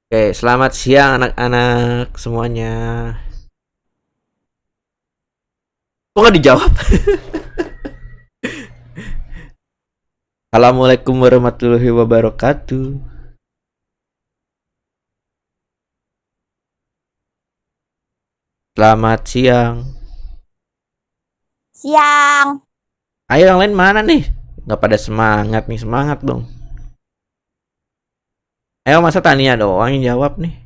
Oke, selamat siang anak-anak semuanya. Kok nggak dijawab? Assalamualaikum warahmatullahi wabarakatuh. Selamat siang. Siang, Ayo yang lain mana nih? Nggak pada semangat nih, semangat dong. Ayo masa Tania doang yang jawab nih.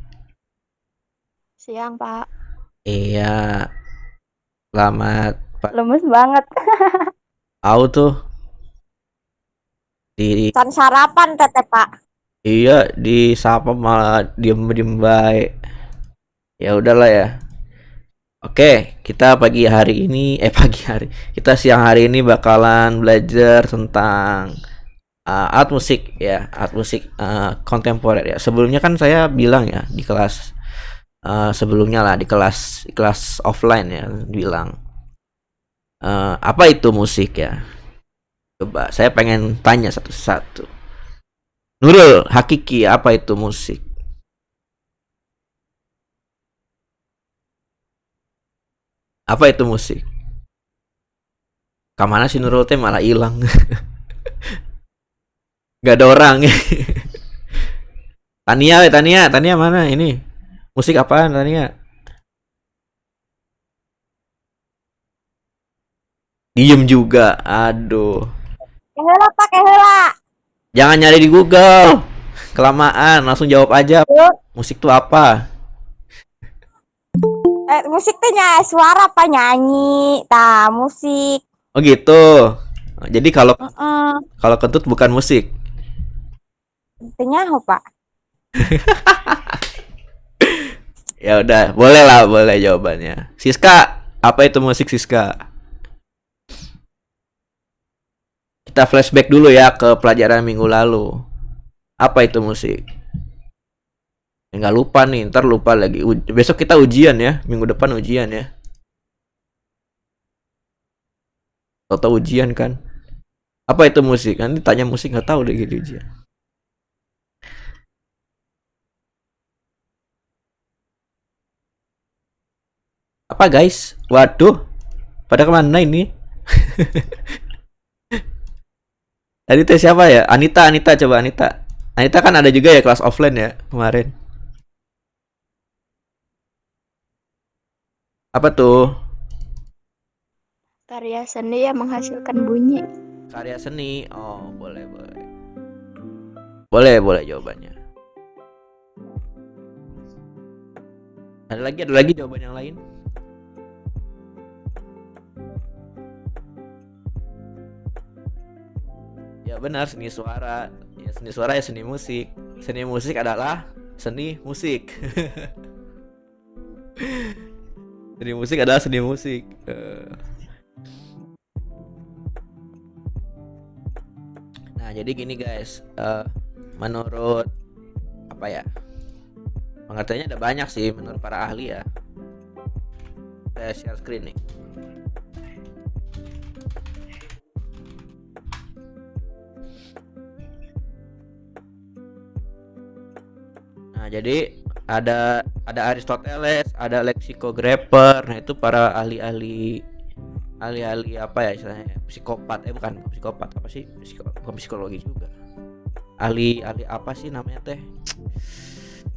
siang Pak. Iya, selamat Pak. Lemes banget. Aku tuh di Can sarapan tete Pak. iya disapa malah diem-diem baik. Ya udahlah ya. Oke, kita pagi hari ini, pagi hari, kita siang hari ini bakalan belajar tentang alat musik ya, alat musik kontemporer ya. Sebelumnya kan saya bilang ya di kelas sebelumnya lah di kelas offline ya bilang apa itu musik ya. Coba saya pengen tanya satu-satu. Nurul, hakiki apa itu musik? Apa itu musik? Kamana sih Nurul teh malah hilang. Gak ada orang. Tania, Tania, Tania mana ini? Musik apaan Tania? Diem juga. Aduh. Kehela Pak, kehela. Jangan nyari di Google. Kelamaan, langsung jawab aja. Yuk, Musik tuh apa? musik tuh suara Pak nyanyi. Tah, musik. Oh gitu. Jadi kalau Heeh. kalau kentut bukan musik. Intinya apa Pak? Ya udah, boleh lah, boleh jawabannya. Siska, apa itu musik Siska? Kita flashback dulu ya ke pelajaran minggu lalu. Apa itu musik? Nggak lupa nih, ntar lupa lagi. Besok kita ujian ya, minggu depan ujian ya. Toto ujian kan? Apa itu musik? Nanti tanya musik nggak tahu deh gitu ujian. Apa guys? Waduh, pada kemana ini? Tadi tes siapa ya? Anita, Anita coba Anita. Anita kan ada juga ya kelas offline ya kemarin. Apa tuh? Karya seni yang menghasilkan bunyi. Karya seni. Oh, boleh, boleh. Boleh, boleh jawabannya. Ada lagi jawaban yang lain? Ya benar, seni suara. Ya seni suara ya seni musik. Seni musik adalah seni musik. Seni musik adalah seni musik. Nah, jadi gini guys. Menurut apa ya? Pengertiannya ada banyak sih menurut para ahli ya. Saya share screen nih. Nah, jadi ada Aristoteles, ada lexicographer. Nah, itu para ahli-ahli apa ya istilahnya? Psikopat, bukan psikopat, apa sih? Bukan psikologi juga. Ahli-ahli apa sih namanya teh?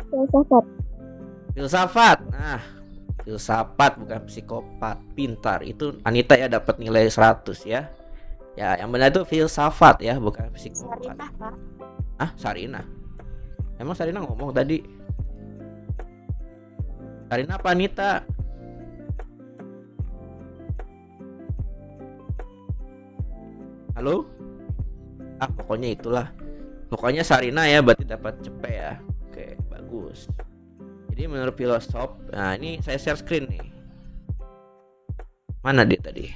Filsafat. Filsafat. Nah, filsafat bukan psikopat. Pintar. Itu Anita ya dapat nilai 100 ya. Ya, yang benar itu filsafat ya, bukan psikopat. Sarinah Pak. Ah, Sarina. Emang Sarina ngomong tadi. Sarina apa Anita? Halo? Ah, pokoknya itulah. Pokoknya Sarina ya berarti dapat cepet ya. Oke, bagus. Jadi menurut filosof, nah ini saya share screen nih. Mana dia tadi?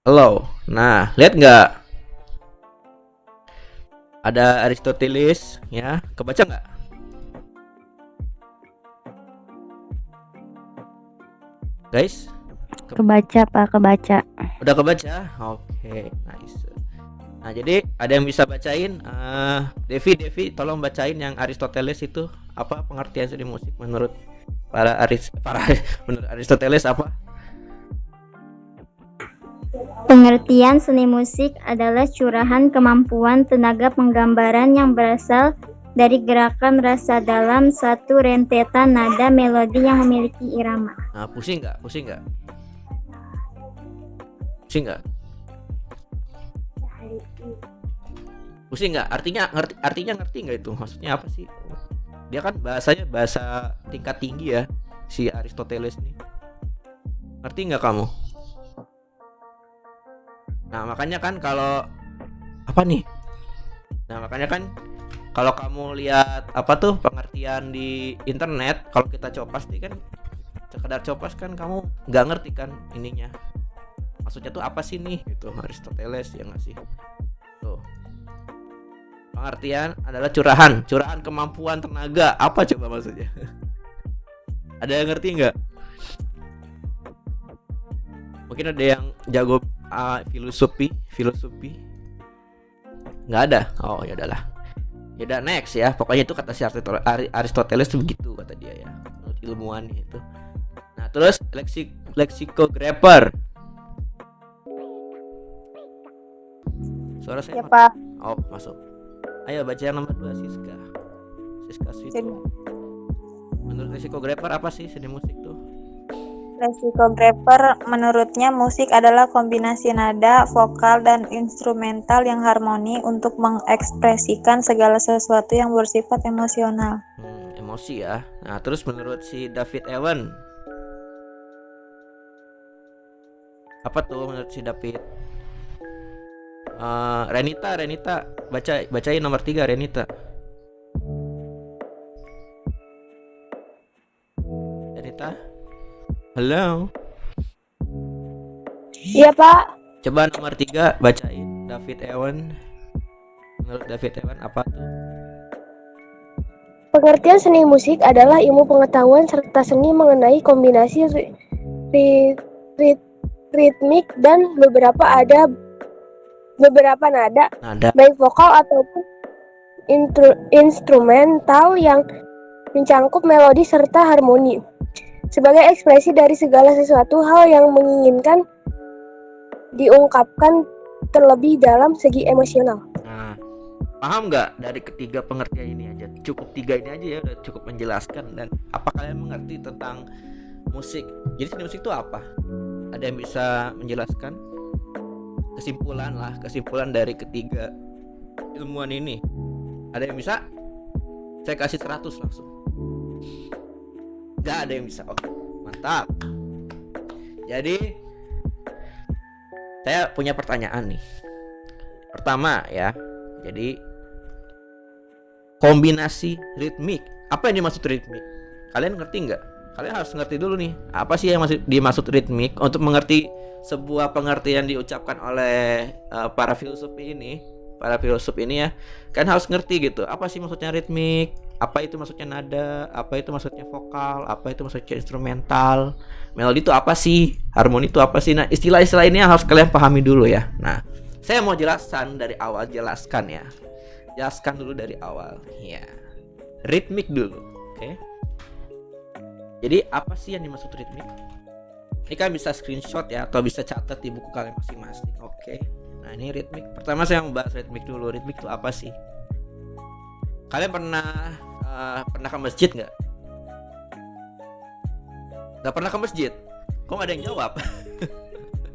Halo. Nah, lihat nggak? Ada Aristoteles ya. Kebaca nggak, guys? Kebaca Pak, kebaca. Udah kebaca? Oke, nice. Nah, jadi ada yang bisa bacain? Devi, tolong bacain yang Aristoteles itu apa pengertian seni musik menurut para menurut Aristoteles apa? Pengertian seni musik adalah curahan kemampuan tenaga penggambaran yang berasal dari gerakan rasa dalam satu rentetan nada melodi yang memiliki irama. Nah, pusing nggak? Pusing nggak? Pusing nggak? Pusing nggak? Artinya ngerti nggak itu? Maksudnya apa sih? Dia kan bahasanya bahasa tingkat tinggi ya, si Aristoteles nih. Ngerti nggak kamu? Nah, makanya kan kalau apa nih? Nah, makanya kan kalau kamu lihat apa tuh pengertian di internet, kalau kita copas nih kan sekedar copas kan kamu nggak ngerti kan ininya. Maksudnya tuh apa sih nih gitu Aristoteles ya nggak sih? Tuh. Pengertian adalah curahan kemampuan tenaga. Apa coba maksudnya? Ada yang ngerti nggak? Mungkin ada yang jago filosofi? Nggak ada. Oh ya udahlah. Ya udah next ya. Pokoknya itu kata si Aristoteles tuh begitu kata dia ya. Menurut ilmuwan itu. Nah terus lexicographer. Suara saya Ya Pak. Oh masuk. Ayo baca yang nomor 2 Siska Swito. Menurut lexicographer apa sih seni musik tuh? Lexicographer menurutnya musik adalah kombinasi nada, vokal, dan instrumental yang harmoni untuk mengekspresikan segala sesuatu yang bersifat emosional. Emosi ya. Nah terus menurut si David Ewan apa tuh menurut si David? Renita bacain nomor 3 Renita. Halo. Iya Pak. Coba nomor 3 bacain David Ewan. Menurut David Ewan apa tuh? Pengertian seni musik adalah ilmu pengetahuan serta seni mengenai kombinasi ritmik dan beberapa nada, baik vokal ataupun instrumental yang mencangkup melodi serta harmoni. Sebagai ekspresi dari segala sesuatu hal yang menginginkan diungkapkan terlebih dalam segi emosional. Nah, paham nggak dari ketiga pengertian ini aja? Cukup 3 ini aja ya udah cukup menjelaskan. Dan apa kalian mengerti tentang musik? Jadi seni musik itu apa? Ada yang bisa menjelaskan? Kesimpulan dari ketiga ilmuwan ini. Ada yang bisa? Saya kasih 100 langsung. Gak ada yang bisa. Oke, mantap. Jadi saya punya pertanyaan nih. Pertama ya. Jadi kombinasi ritmik. Apa yang dimaksud ritmik? Kalian ngerti nggak? Kalian harus ngerti dulu nih. Apa sih yang dimaksud ritmik? Untuk mengerti sebuah pengertian diucapkan oleh para filsuf ini ya, kan harus ngerti gitu. Apa sih maksudnya ritmik? Apa itu maksudnya nada? Apa itu maksudnya vokal? Apa itu maksudnya instrumental? Melodi itu apa sih? Harmoni itu apa sih? Nah, istilah-istilah ini yang harus kalian pahami dulu ya. Nah, saya mau jelaskan dari awal, jelaskan dulu dari awal ya. Ritmik dulu, oke? Jadi apa sih yang dimaksud ritmik? Ini kan bisa screenshot ya, atau bisa catat di buku kalian masing-masing, oke? Nah ini ritmik. Pertama saya mau bahas ritmik dulu. Ritmik itu apa sih? Kalian pernah ke masjid nggak? Nggak pernah ke masjid? Kok nggak ada yang jawab?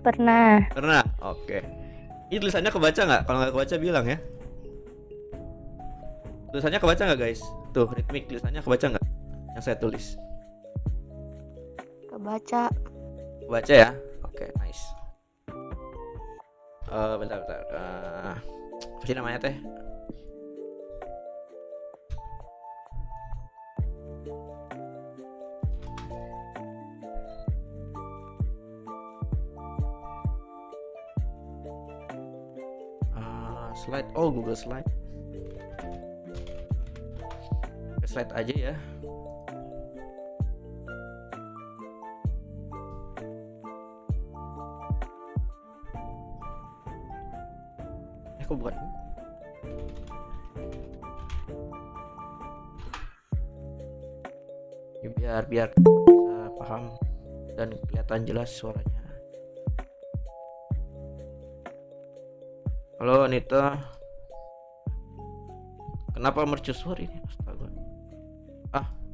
Pernah. Pernah, oke. Ini tulisannya kebaca nggak? Kalau nggak kebaca bilang ya. Tulisannya kebaca nggak guys? Tuh ritmik tulisannya kebaca nggak? Yang saya tulis. Kebaca. Kebaca ya? Oke, nice. Bentar. Apa sih namanya teh? Slide. Oh, Google Slide. Slide aja ya. Kok bukan Ya, biar bisa paham dan kelihatan jelas suaranya. Halo Anita, kenapa mercusuar ini? Astaga.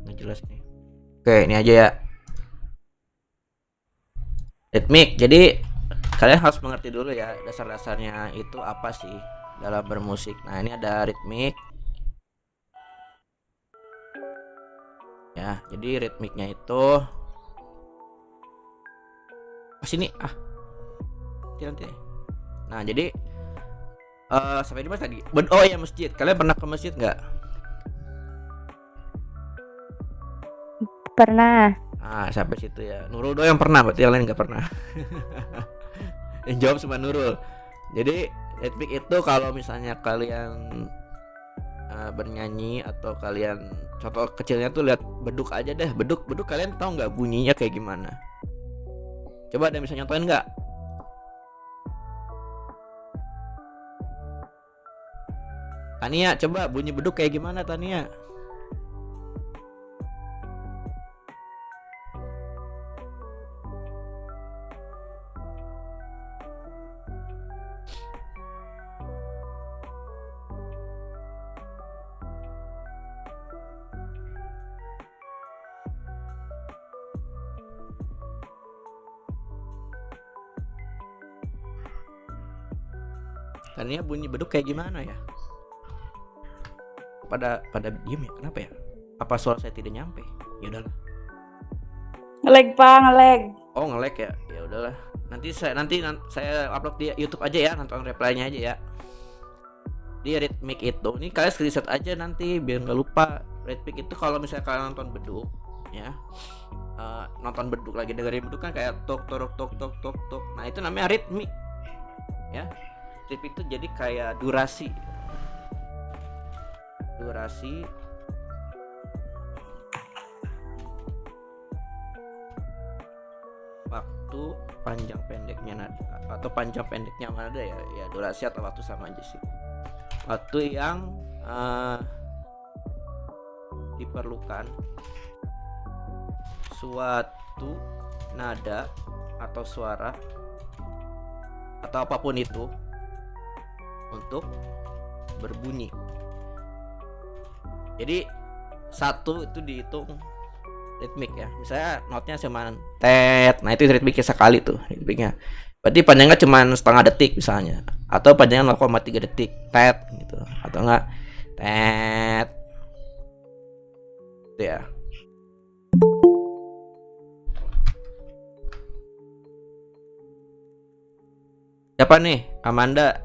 Nggak jelas nih. Oke, ini aja ya. Ritmik. Jadi kalian harus mengerti dulu ya dasar-dasarnya itu apa sih dalam bermusik. Nah, ini ada ritmik. Ya, jadi ritmiknya itu sini nanti. Nah, jadi sampai di mana tadi? Oh ya, masjid. Kalian pernah ke masjid nggak? Pernah. Sampai situ ya. Nurul doang yang pernah, berarti yang lain nggak pernah. Yang jawab cuma Nurul. Jadi ritmik itu kalau misalnya kalian bernyanyi atau kalian contoh kecilnya tuh lihat beduk aja deh. Beduk kalian tahu nggak bunyinya kayak gimana? Coba ada yang bisa nyontoin nggak? Tania, coba bunyi beduk kayak gimana Tania? Tania bunyi beduk kayak gimana ya? Pada diem ya, kenapa ya? Apa suara saya tidak nyampe? Ya udahlah. Ngelag Pak, ngelag. Oh, nge-lag ya. Ya udahlah. Nanti saya upload di YouTube aja ya, nonton reply-nya aja ya. Di ritmik itu, ini kalian screenshot aja nanti biar nggak lupa. Ritmik itu kalau misalnya kalian nonton beduk, ya, nonton beduk lagi dengerin beduk kan kayak tok tok tok tok tok tok. Nah itu namanya ritmik, ya. Ritmik itu jadi kayak durasi waktu panjang pendeknya nada atau panjang pendeknya nada ya durasi atau waktu sama aja sih. Waktu yang diperlukan suatu nada atau suara atau apapun itu untuk berbunyi. Jadi satu itu dihitung ritmik ya. Misalnya notnya cuma tet. Nah, itu ritmiknya sekali tuh ritmiknya. Berarti panjangnya cuma setengah detik misalnya, atau panjangnya 0,3 detik tet gitu. Atau enggak tet. Itu ya. Siapa nih? Amanda.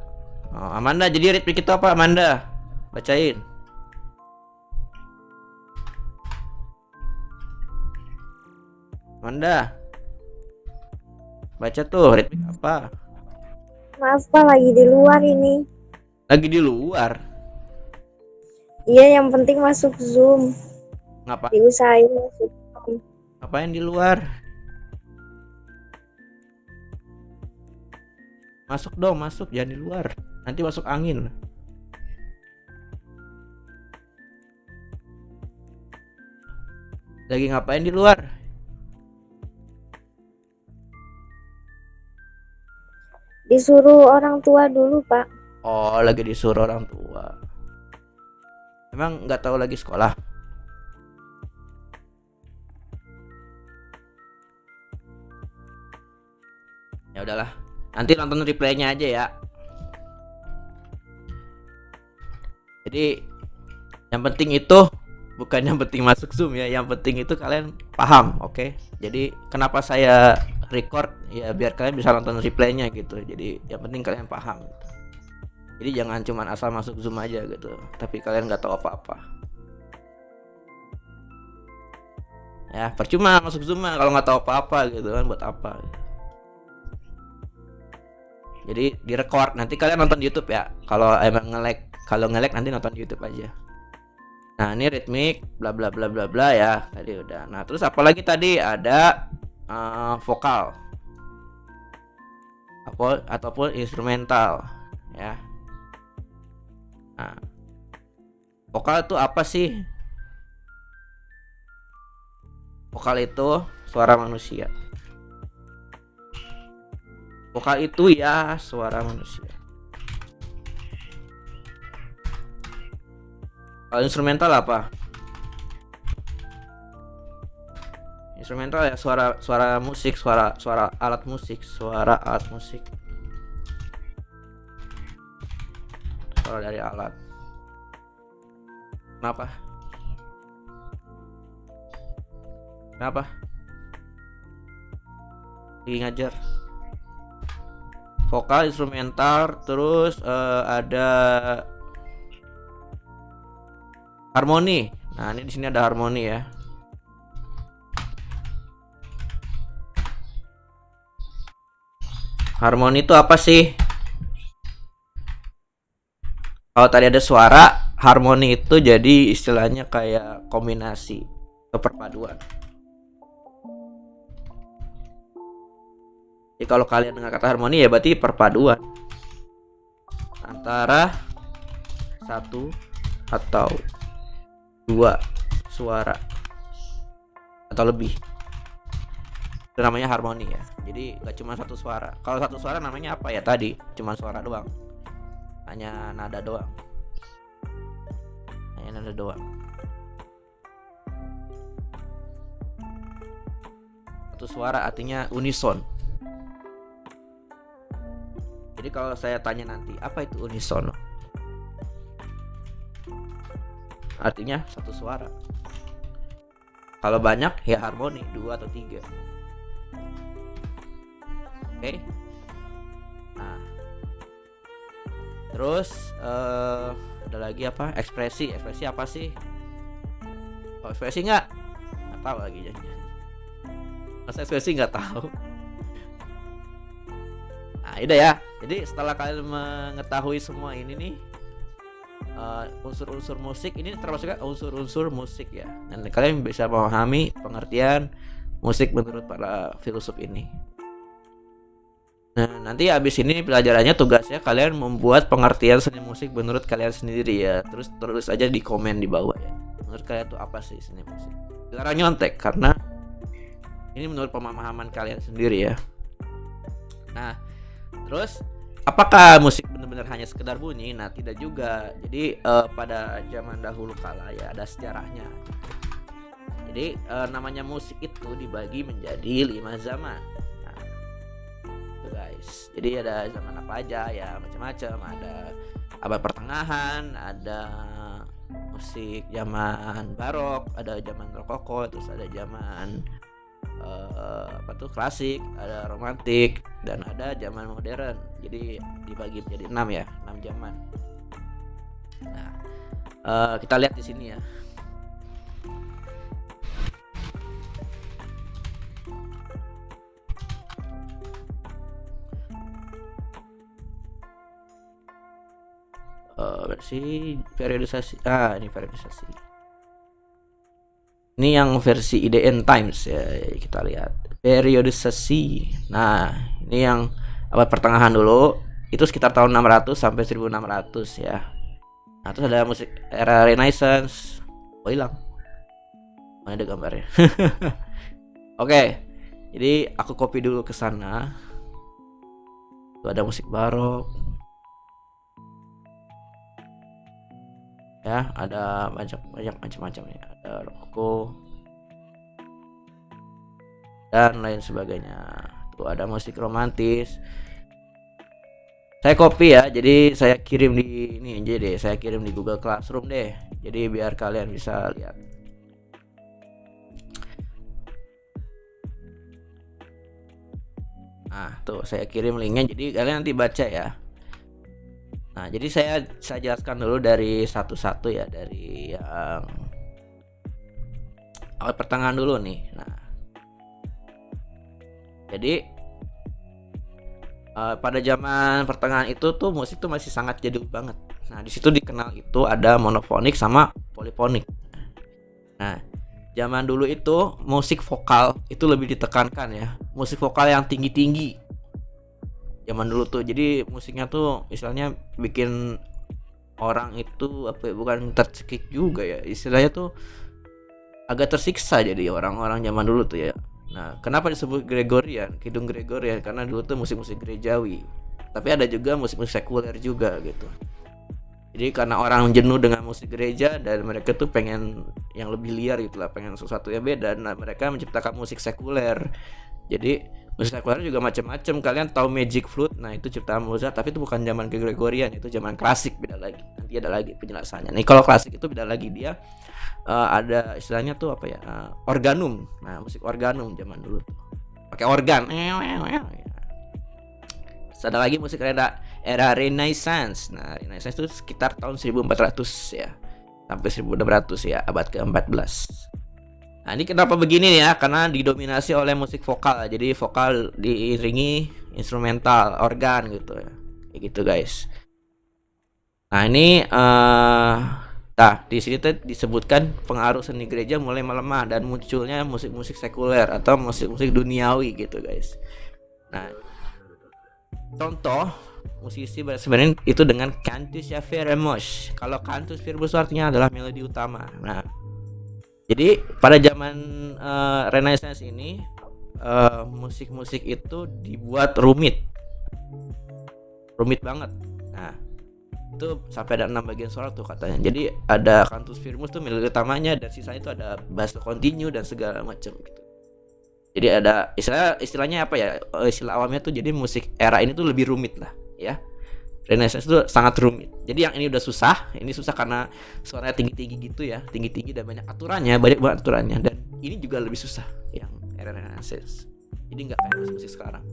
Oh, Amanda, jadi ritmik itu apa Amanda? Bacain. Amanda. Baca tuh ritmik apa? Maaf Pak, lagi di luar ini. Lagi di luar. Iya, yang penting masuk Zoom. Ngapa? Diusahain masuk Zoom. Ngapain di luar? Masuk dong, masuk, jangan di luar. Nanti masuk angin. Lagi ngapain di luar? Disuruh orang tua dulu Pak. Oh, lagi disuruh orang tua. Emang nggak tahu lagi sekolah? Ya udahlah. Nanti nonton replaynya aja ya. Jadi yang penting itu bukan yang penting masuk Zoom ya. Yang penting itu kalian paham, oke? Jadi kenapa saya record ya biar kalian bisa nonton replaynya gitu. Jadi yang penting kalian paham. Jadi jangan cuman asal masuk Zoom aja gitu, tapi kalian nggak tahu apa-apa. Ya percuma masuk Zoom kalau nggak tahu apa-apa gitu kan, buat apa? Jadi direcord, nanti kalian nonton di YouTube ya. Kalau emang kalau nge-lag nanti nonton di YouTube aja. Nah ini ritmik, bla bla bla bla bla ya. Tadi udah. Nah terus apalagi tadi ada vokal, ataupun instrumental, ya. Nah, vokal itu apa sih? Vokal itu suara manusia. Vokal itu ya suara manusia. Kalau instrumental apa? Instrumental ya suara musik, suara alat musik, suara dari alat. Kenapa? Lagi ngajar. Vokal, instrumental, terus ada harmoni. Nah, ini di sini ada harmoni ya. Harmoni itu apa sih? Kalau tadi ada suara, harmoni itu jadi istilahnya kayak kombinasi atau perpaduan. Jadi kalau kalian dengar kata harmoni ya berarti perpaduan antara satu atau dua suara atau lebih. Itu namanya harmoni ya. Jadi gak cuma satu suara. Kalau satu suara namanya apa ya tadi? Cuma suara doang. Hanya nada doang. Satu suara artinya unison. Jadi kalau saya tanya nanti, apa itu unisono? Artinya satu suara. Kalau banyak ya harmoni, 2 atau 3. Oke. Nah, terus ada lagi apa? Ekspresi apa sih? Oh, ekspresi nggak tahu lagi jadinya. Masa ekspresi nggak tahu? Nah, udah ya. Jadi setelah kalian mengetahui semua ini nih, unsur-unsur musik ini termasuk unsur-unsur musik ya. Dan kalian bisa memahami pengertian musik menurut para filsuf ini. Nah, nanti habis ini pelajarannya tugasnya kalian membuat pengertian seni musik menurut kalian sendiri ya. Terus tulis aja di komen di bawah ya. Menurut kalian itu apa sih seni musik? Dilarang nyontek karena ini menurut pemahaman kalian sendiri ya. Nah, terus apakah musik benar-benar hanya sekedar bunyi? Nah, tidak juga. Jadi pada zaman dahulu kala ya ada sejarahnya. Jadi namanya musik itu dibagi menjadi 5 zaman. Guys, jadi ada zaman apa aja ya, macam-macam. Ada abad pertengahan, ada musik zaman barok, ada zaman rokoko, terus ada zaman klasik, ada romantik, dan ada zaman modern. Jadi dibagi menjadi 6 ya, 6 zaman. Nah, kita lihat di sini ya. Versi periodisasi. Ini periodisasi. Ini yang versi IDN Times ya, kita lihat. Periodisasi. Nah, ini yang abad pertengahan dulu. Itu sekitar tahun 600 sampai 1600 ya. Nah, terus ada musik era Renaissance. Oh, hilang. Mana ada gambarnya? Oke. Jadi aku copy dulu ke sana. Tuh ada musik barok. Ya, ada banyak macam-macam ya. Ada rokoko dan lain sebagainya. Tuh ada musik romantis. Saya copy ya, jadi saya kirim di ini aja deh. Saya kirim di Google Classroom deh. Jadi biar kalian bisa lihat. Nah, tuh saya kirim linknya. Jadi kalian nanti baca ya. Nah, jadi saya jelaskan dulu dari satu-satu ya, dari yang awal pertengahan dulu nih. Nah, jadi pada zaman pertengahan itu tuh musik tuh masih sangat jadul banget. Nah, di situ dikenal itu ada monofonik sama polifonik. Nah, zaman dulu itu musik vokal itu lebih ditekankan ya, musik vokal yang tinggi-tinggi. Zaman dulu tuh, jadi musiknya tuh istilahnya bikin orang itu apa ya, bukan tercekik juga ya, istilahnya tuh agak tersiksa jadi orang-orang zaman dulu tuh ya. Nah, kenapa disebut Gregorian, Kidung Gregorian? Karena dulu tuh musik-musik gerejawi. Tapi ada juga musik-musik sekuler juga gitu. Jadi karena orang jenuh dengan musik gereja dan mereka tuh pengen yang lebih liar gitu lah, pengen sesuatu yang beda. Nah, mereka menciptakan musik sekuler. Jadi musik sekuler juga macam-macam. Kalian tahu Magic Flute? Nah, itu ciptaan Mozart, tapi itu bukan zaman Gregorian, itu zaman klasik, beda lagi. Nanti ada lagi penjelasannya. Nih kalau klasik itu beda lagi, dia ada istilahnya tuh apa ya? Organum. Nah, musik organum zaman dulu tuh. Pakai organ. Terus ada lagi musik era Renaissance. Nah, Renaissance itu sekitar tahun 1400 ya, sampai 1600 ya, abad ke-14. Nah, ini kenapa begini ya? Karena didominasi oleh musik vokal. Jadi vokal diiringi instrumental, organ gitu ya. Kayak gitu, guys. Nah, ini di sini tuh disebutkan pengaruh seni gereja mulai melemah dan munculnya musik-musik sekuler atau musik-musik duniawi gitu, guys. Nah, contoh musisi sebenarnya itu dengan cantus firmus. Kalau cantus firmus artinya adalah melodi utama. Nah, jadi pada zaman Renaissance ini musik-musik itu dibuat rumit banget. Nah, itu sampai ada 6 bagian suara tuh katanya. Jadi ada cantus firmus tuh melodi utamanya, dan sisanya itu ada bass continue dan segala macam gitu. Jadi ada istilahnya apa ya? Istilah awamnya tuh, jadi musik era ini tuh lebih rumit lah ya. Renaissance itu sangat rumit. Jadi yang ini udah susah, ini susah karena suaranya tinggi-tinggi gitu ya, tinggi-tinggi dan banyak banget aturannya. Dan ini juga lebih susah yang era Renaissance. Jadi nggak kayak musik sekarang.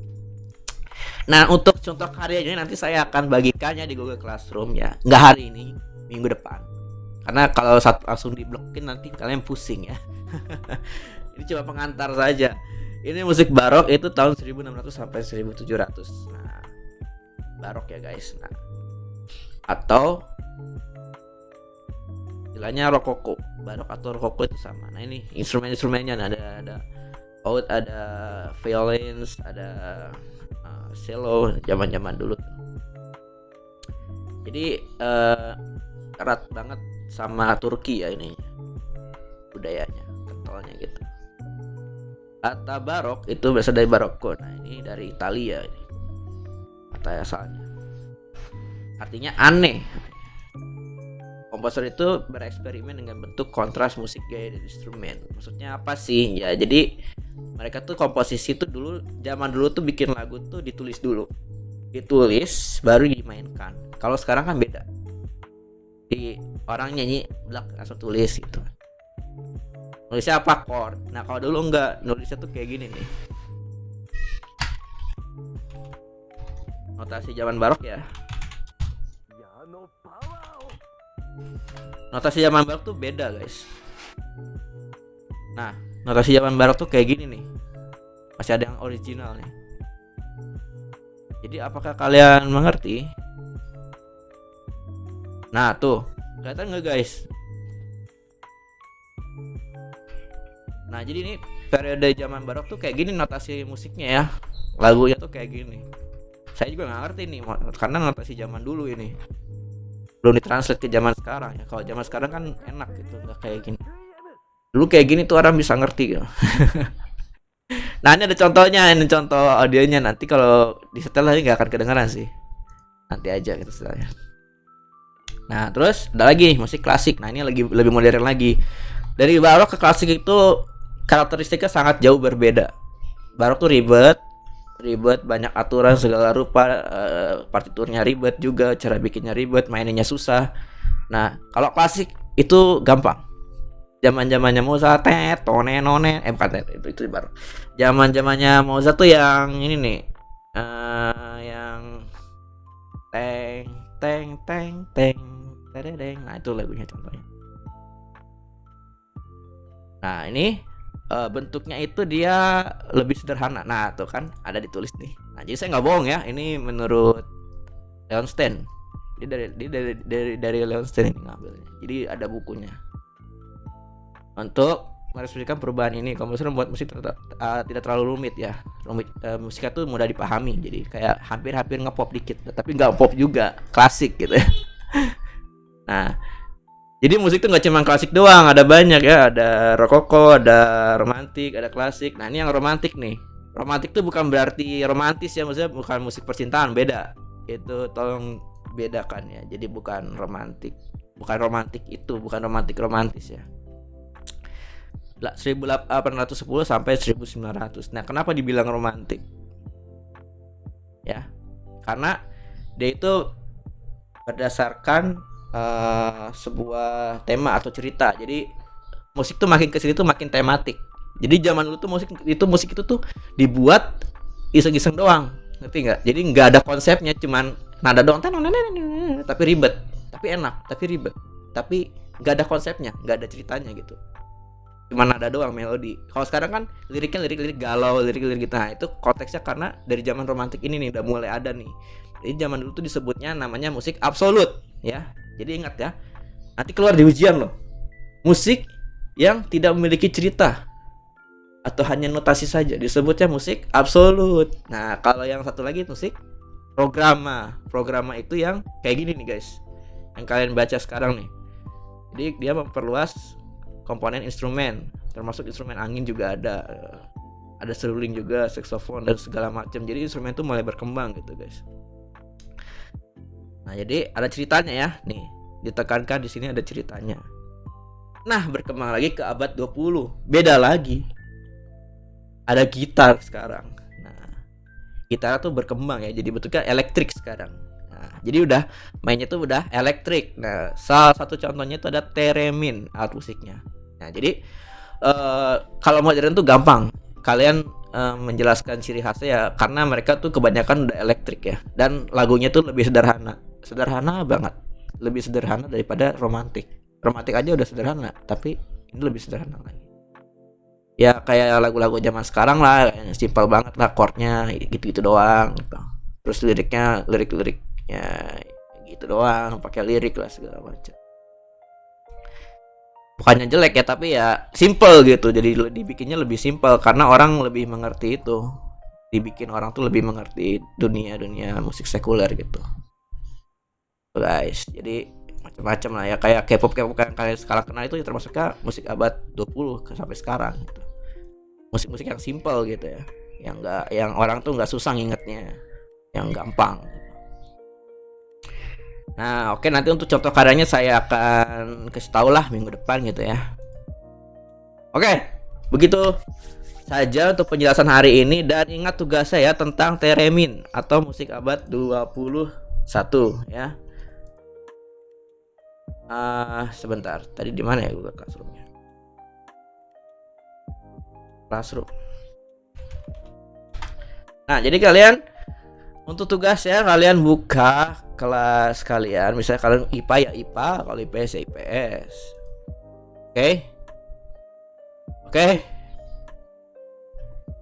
Nah, untuk contoh karyanya nanti saya akan bagikannya di Google Classroom ya. Nggak hari ini, minggu depan. Karena kalau langsung diblokin nanti kalian pusing ya. Ini cuma pengantar saja. Ini musik barok itu tahun 1600 sampai 1700. Nah, barok ya guys. Nah, atau istilahnya rokoko. Barok atau rokoko itu sama. Nah, ini instrumen-instrumennya ada oud, ada violins, ada cello zaman-zaman dulu. Jadi erat banget sama Turki ya ini budayanya, kentalnya gitu. Kata barok itu berasal dari barocco. Nah, ini dari Italia ini kata asalnya. Artinya aneh. Komposer itu bereksperimen dengan bentuk kontras musik gaya dan instrumen. Maksudnya apa sih? Ya, jadi mereka tuh komposisi tuh zaman dulu tuh bikin lagu tuh ditulis dulu. Ditulis baru dimainkan. Kalau sekarang kan beda. Di orang nyanyi blak langsung tulis gitu. Nulisnya apa, chord. Nah, kalau dulu enggak, nulisnya tuh kayak gini nih. Notasi zaman barok ya. Notasi zaman barok tuh beda, guys. Nah, notasi zaman barok tuh kayak gini nih. Masih ada yang original nih. Jadi apakah kalian mengerti? Nah, tuh. Kelihatan nggak, guys? Nah, jadi ini periode zaman barok tuh kayak gini notasi musiknya ya. Lagunya tuh kayak gini. Saya juga nggak ngerti nih, karena notasi zaman dulu ini belum ditranslate ke zaman sekarang ya. Kalau zaman sekarang kan enak gitu, nggak kayak gini. Dulu kayak gini tuh orang bisa ngerti gitu. Nah, ini ada contohnya, ini contoh audionya. Nanti kalau disetel lagi nggak akan kedengaran sih. Nanti aja gitu setelahnya. Nah, terus ada lagi musik klasik. Nah, ini lebih modern lagi. Dari barok ke klasik itu karakteristiknya sangat jauh berbeda. Barok tuh ribet, banyak aturan segala rupa, partiturnya ribet juga, cara bikinnya ribet, mainnya susah. Nah, kalau klasik itu gampang. Zaman-zamannya Mozart, itu baru. Zaman-zamannya Mozart tuh yang ini nih, yang teng teng teng teng teng. Nah, itu lagunya contohnya. Nah, ini bentuknya itu dia lebih sederhana. Nah, tuh kan ada ditulis nih. Nah, jadi saya nggak bohong ya, ini menurut Leonstein. Dari Leonstein ini ngambilnya. Jadi ada bukunya. Untuk meresmikan perubahan ini, komposer membuat musik tidak terlalu rumit ya. Musiknya tuh mudah dipahami. Jadi kayak hampir ngepop dikit, tapi nggak pop juga, klasik gitu ya. Nah, Jadi musik tuh nggak cuma klasik doang, ada banyak ya, ada rokoko, ada romantik, ada klasik. Nah ini yang romantik nih. Romantik tuh bukan berarti romantis ya, maksudnya bukan musik percintaan, beda. Itu tolong bedakan ya. Jadi bukan romantik, bukan romantik itu, bukan romantik romantis ya. 1810 sampai 1900. Nah kenapa dibilang romantik? Ya, karena dia itu berdasarkan sebuah tema atau cerita. Jadi musik tuh makin kesini tuh makin tematik. Jadi zaman dulu tuh musik itu tuh dibuat iseng-iseng doang, ngerti nggak? Jadi nggak ada konsepnya, cuman nada doang, tapi ribet, tapi enak, tapi ribet, tapi nggak ada konsepnya, nggak ada ceritanya gitu. Cuma nada doang, melodi. Kalau sekarang kan liriknya lirik galau, lirik gitu. Nah itu konteksnya karena dari zaman romantik ini nih udah mulai ada nih. Jadi zaman dulu tuh disebutnya namanya musik absolut ya. Jadi ingat ya, nanti keluar di ujian loh. Musik yang tidak memiliki cerita atau hanya notasi saja disebutnya musik absolut. Nah kalau yang satu lagi musik programa. Programa itu yang kayak gini nih guys, yang kalian baca sekarang nih. Jadi dia memperluas komponen instrumen, termasuk instrumen angin juga ada seruling juga, saksofon dan segala macam. Jadi instrumen itu mulai berkembang gitu guys. Nah, jadi ada ceritanya ya. Nih, ditekankan di sini ada ceritanya. Nah, berkembang lagi ke abad 20. Beda lagi. Ada gitar sekarang. Nah, gitar tuh berkembang ya. Jadi bentuknya elektrik sekarang. Nah, jadi udah mainnya tuh udah elektrik. Nah, salah satu contohnya itu ada theremin alat musiknya. Nah, jadi kalau modern tuh gampang. Kalian menjelaskan ciri khasnya ya karena mereka tuh kebanyakan udah elektrik ya. Dan lagunya tuh lebih sederhana. Sederhana banget. Lebih sederhana daripada romantik. Romantik aja udah sederhana, tapi ini lebih sederhana lagi. Ya kayak lagu-lagu zaman sekarang lah, simpel banget lah, chordnya gitu-gitu doang gitu. Terus liriknya gitu doang, pakai lirik lah segala macam. Bukannya jelek ya, tapi ya simple gitu. Jadi dibikinnya lebih simple karena orang lebih mengerti itu. Dibikin orang tuh lebih mengerti dunia musik sekuler gitu. Guys, jadi macam-macam lah ya, kayak K-pop yang kalian sekarang kenal itu ya termasuknya musik abad 20 sampai sekarang gitu. Musik-musik yang simple gitu ya. Yang orang tuh nggak susah ngingetnya. Yang gampang. Nah, oke, nanti untuk contoh karyanya saya akan kasih tahu lah minggu depan gitu ya. Oke, begitu saja untuk penjelasan hari ini, dan ingat tugas saya tentang theremin atau musik abad 21 ya. Sebentar, tadi di mana ya Google Classroom-nya? Classroom. Nah, jadi kalian untuk tugas ya, kalian buka kelas kalian. Misalnya kalian IPA ya IPA, kalau IPS ya IPS. Oke.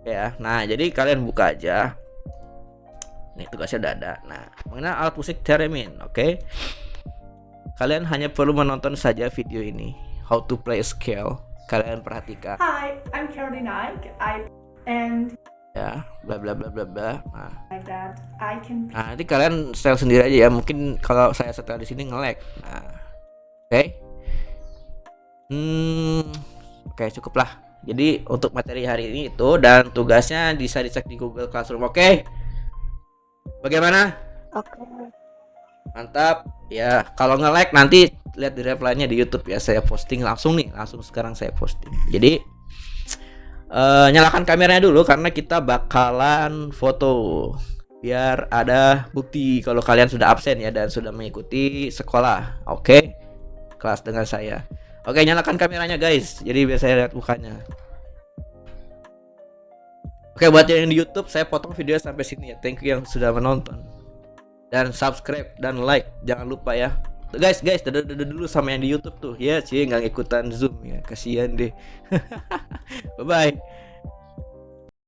Ya, nah jadi kalian buka aja. Nih tugasnya udah ada. Nah, mengenai alat musik theremin, oke? Kalian hanya perlu menonton saja video ini, how to play a scale. Kalian perhatikan. Hi, I'm Caroline Ike. And Ya, bla bla bla bla bla. Nah, like that, I can. nah nanti kalian style sendiri aja ya. Mungkin kalau saya setel di sini nge-lag. Nah, oke. Oke, cukup lah. Jadi untuk materi hari ini itu, dan tugasnya bisa dicek di Google Classroom. Oke. Bagaimana? Oke. Mantap. Ya, kalau nge-lag nanti lihat di reply-nya di YouTube ya. Saya posting langsung nih, langsung sekarang saya posting. Jadi nyalakan kameranya dulu karena kita bakalan foto biar ada bukti kalau kalian sudah absen ya dan sudah mengikuti sekolah. Oke. Kelas dengan saya. Oke, nyalakan kameranya guys. Jadi biar saya lihat mukanya. Oke, buat yang di YouTube saya potong video sampai sini ya. Thank you yang sudah menonton. Dan subscribe dan like, jangan lupa ya. Guys, dadah dulu sama yang di YouTube tuh. Ya, nggak ikutan Zoom ya. Kasihan deh. Bye bye.